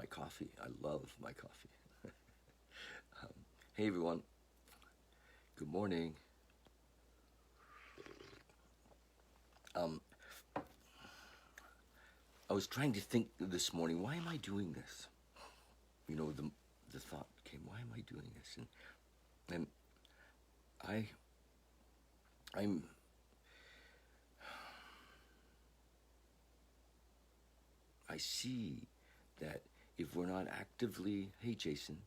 my coffee. I love my coffee. Hey everyone, good morning. I was trying to think this morning, why am I doing this? You know, the thought came, why am I doing this? And I'm I see that if we're not actively, hey Jason,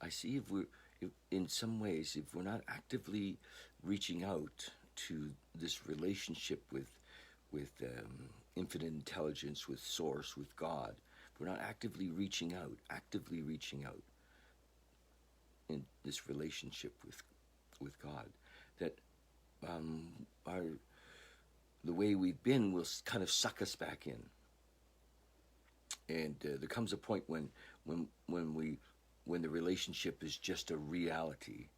I see if in some ways, if we're not actively reaching out to this relationship with infinite intelligence, with Source, with God, if we're not actively reaching out in this relationship with God, that our the way we've been will kind of suck us back in. And there comes a point when the relationship is just a reality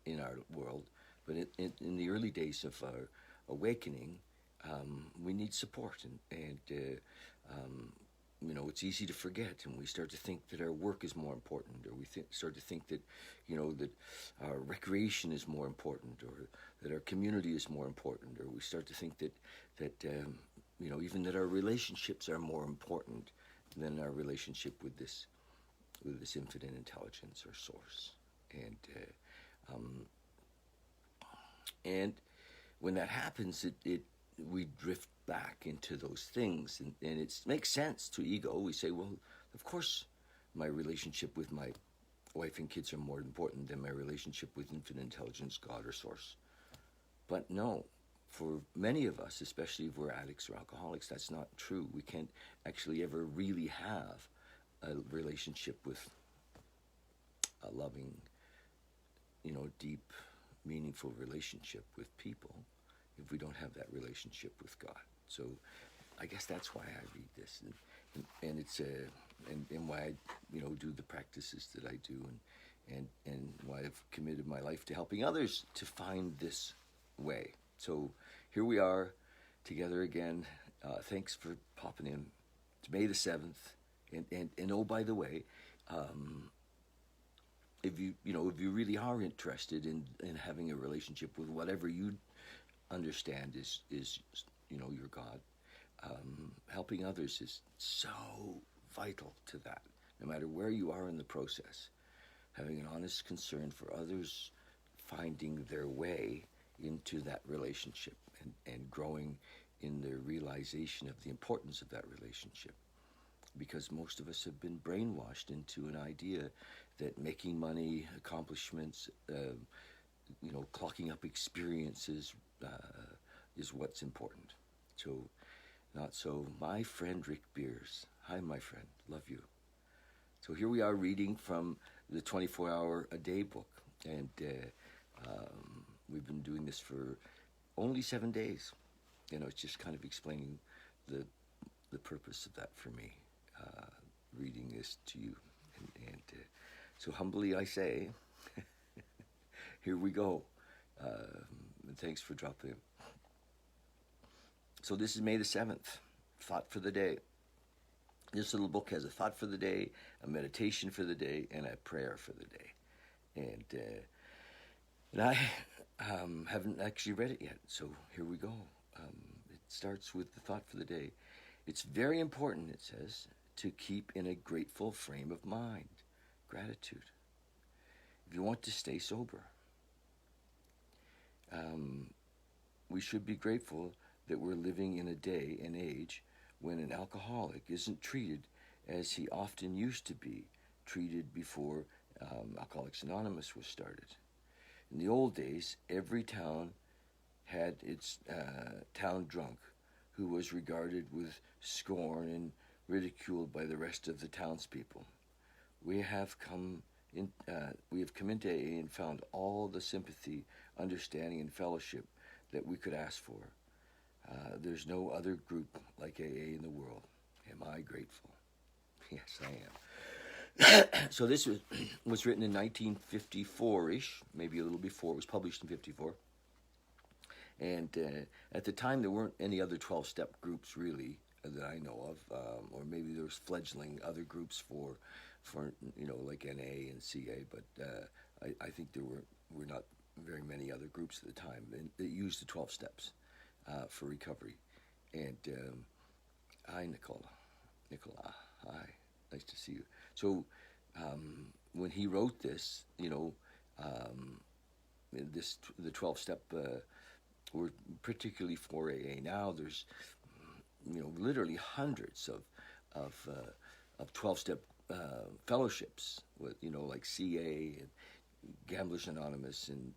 in our world. But in the early days of our awakening, we need support, and you know, it's easy to forget, and we start to think that our work is more important, or we start to think that, you know, that our recreation is more important, or that our community is more important, or we start to think that you know, even that our relationships are more important than our relationship with this infinite intelligence or Source. And when that happens, we drift back into those things, and it makes sense to ego. We say, well, of course my relationship with my wife and kids are more important than my relationship with infinite intelligence, God, or Source. But no, for many of us, especially if we're addicts or alcoholics, that's not true. We can't actually ever really have a relationship with a loving, you know, deep, meaningful relationship with people if we don't have that relationship with God. So I guess that's why I read this, and it's and why I, you know, do the practices that I do, and why I've committed my life to helping others to find this way. So here we are together again. Thanks for popping in. It's May the 7th, and oh, by the way, if you really are interested in having a relationship with whatever you understand is you know, your God, helping others is so vital to that. No matter where you are in the process, having an honest concern for others finding their way into that relationship, and growing in the realization of the importance of that relationship. Because most of us have been brainwashed into an idea that making money, accomplishments, you know, clocking up experiences is what's important. So, not so. My friend Rick Beers. Hi, my friend. Love you. So here we are reading from the 24-hour-a-day book. And we've been doing this for only 7 days. You know, it's just kind of explaining the purpose of that for me, reading this to you. And so humbly I say, here we go. And thanks for dropping in. So this is May the 7th, thought for the day. This little book has a thought for the day, a meditation for the day, and a prayer for the day. And I haven't actually read it yet, so here we go. It starts with the thought for the day. It's very important, it says, to keep in a grateful frame of mind. Gratitude. If you want to stay sober, we should be grateful that we're living in a day and age when an alcoholic isn't treated as he often used to be treated before Alcoholics Anonymous was started. In the old days, every town had its town drunk, who was regarded with scorn and ridiculed by the rest of the townspeople. We have come into AA and found all the sympathy, understanding, and fellowship that we could ask for. There's no other group like AA in the world. Am I grateful? Yes, I am. So this was written in 1954-ish, maybe a little before. It was published in 54. And at the time, there weren't any other 12-step groups, really. that I know of, or maybe there was fledgling other groups for like NA and CA, but I think there were not very many other groups at the time that used the 12 steps for recovery. And hi, Nicola, hi, nice to see you. So when he wrote this, the 12 step were particularly for AA. Now there's literally hundreds of 12 step fellowships with like CA and Gamblers Anonymous and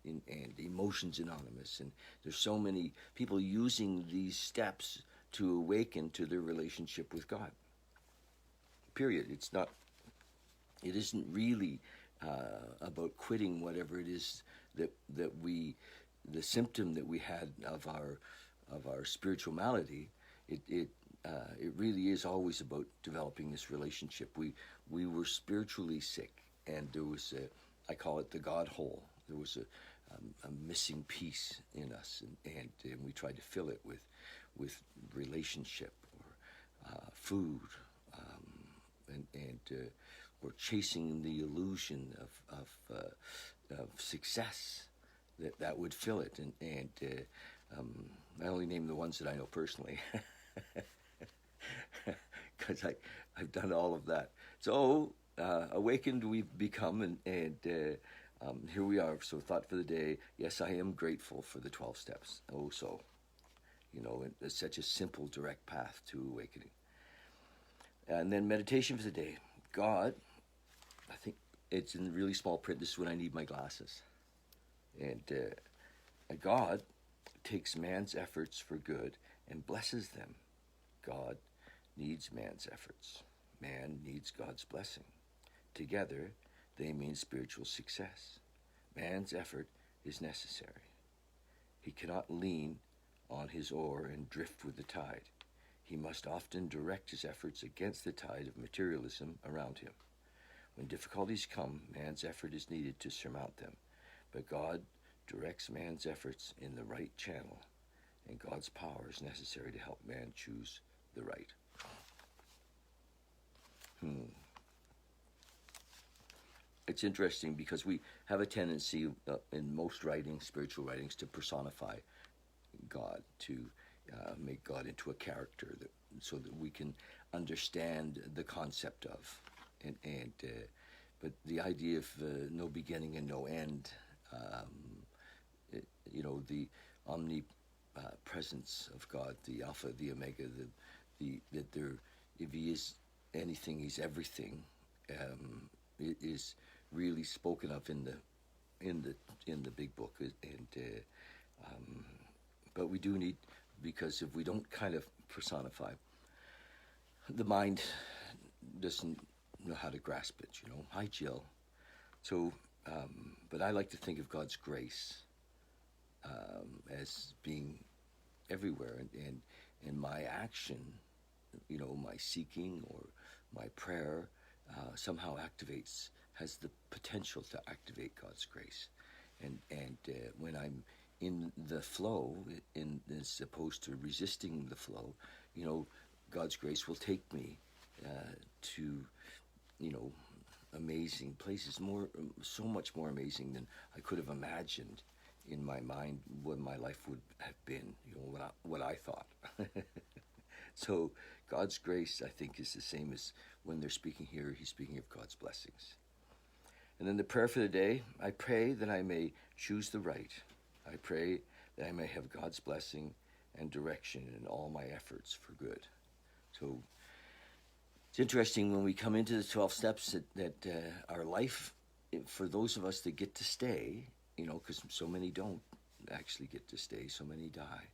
Emotions Anonymous, and there's so many people using these steps to awaken to their relationship with God. Period. It isn't really about quitting whatever it is that the symptom that we had of our spiritual malady. It really is always about developing this relationship. We were spiritually sick, and there was I call it the God hole. There was a missing piece in us, and we tried to fill it with relationship or food, and we're chasing the illusion of success that would fill it, and I only name the ones that I know personally, because I've done all of that. So awakened we've become, and here we are. So thought for the day: yes, I am grateful for the 12 steps. Oh, so it's such a simple, direct path to awakening. And then meditation for the day. God, I think it's in really small print. This is when I need my glasses. And God takes man's efforts for good and blesses them. God needs man's efforts. Man needs God's blessing. Together, they mean spiritual success. Man's effort is necessary. He cannot lean on his oar and drift with the tide. He must often direct his efforts against the tide of materialism around him. When difficulties come, man's effort is needed to surmount them. But God directs man's efforts in the right channel, and God's power is necessary to help man choose the right. It's interesting because we have a tendency in most writings, spiritual writings, to personify God, to make God into a character so that we can understand the concept of. But the idea of no beginning and no end, the omnipresence of God, the Alpha, the Omega, if He is anything, He's everything. It is really spoken of in the big book, but we do need, because if we don't kind of personify, the mind doesn't know how to grasp it. Hi, Jill. So, but I like to think of God's grace as being everywhere, and my action, my seeking or my prayer somehow has the potential to activate God's grace, and when I'm in the flow, as opposed to resisting the flow, God's grace will take me to amazing places, so much more amazing than I could have imagined in my mind what my life would have been, what I thought. So God's grace, I think, is the same as when they're speaking here, He's speaking of God's blessings. And then the prayer for the day: I pray that I may choose the right. I pray that I may have God's blessing and direction in all my efforts for good. So it's interesting when we come into the 12 steps that our life, for those of us that get to stay, because so many don't actually get to stay, so many die.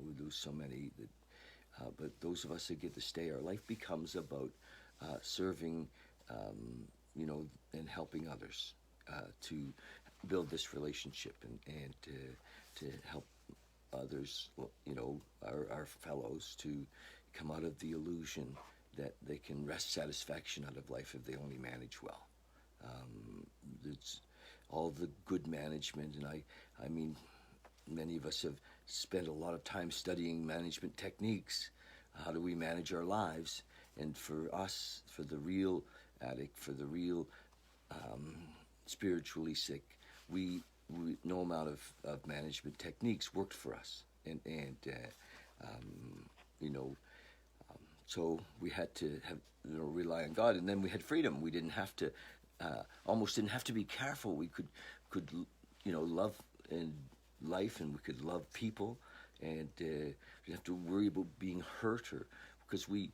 We lose so many, but those of us that get to stay, our life becomes about serving, and helping others to build this relationship and to help others, our fellows, to come out of the illusion that they can wrest satisfaction out of life if they only manage well. It's all the good management, and I mean, many of us have spent a lot of time studying management techniques, How do we manage our lives? And for us, for the real addict, for the real spiritually sick, no amount of management techniques worked for us. And you know, so we had to have, rely on God, and then we had freedom. We didn't have to, almost didn't have to be careful. We could love and life, and we could love people, and we didn't have to worry about being hurt, or because we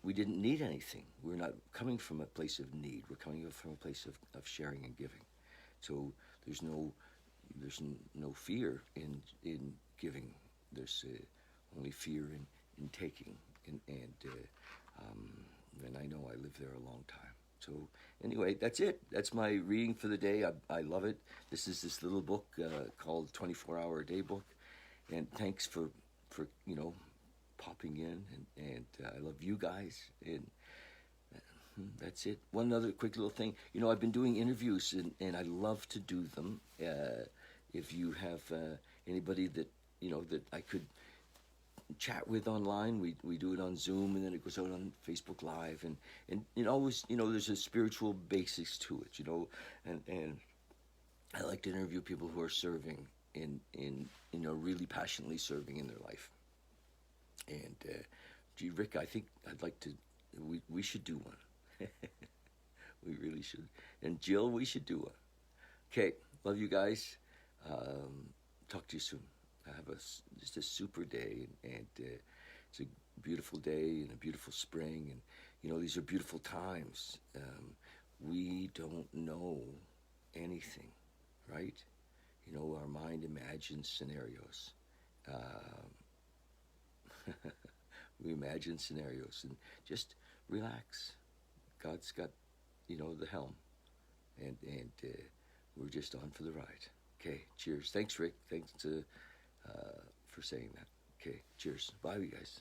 didn't need anything. We're not coming from a place of need. We're coming from a place of sharing and giving. So there's no fear in giving. There's only fear in taking. And I know I lived there a long time. So anyway, that's it. That's my reading for the day. I love it. This is this little book called 24-Hour a Day Book. And thanks for popping in. And I love you guys. And that's it. One other quick little thing. I've been doing interviews, and I love to do them. If you have anybody that I could chat with online, we do it on Zoom, and then it goes out on Facebook Live, and always there's a spiritual basis to it, and I like to interview people who are serving in really passionately serving in their life. And gee, Rick, I think I'd like to. We should do one. We really should. And Jill, we should do one. Okay, love you guys. Talk to you soon. Have just a super day, and it's a beautiful day and a beautiful spring, and these are beautiful times. We don't know anything, right? Our mind imagines scenarios. We imagine scenarios, and just relax. God's got the helm, and we're just on for the ride. Okay, cheers. Thanks, Rick. Thanks for saying that. Okay, cheers. Bye, you guys.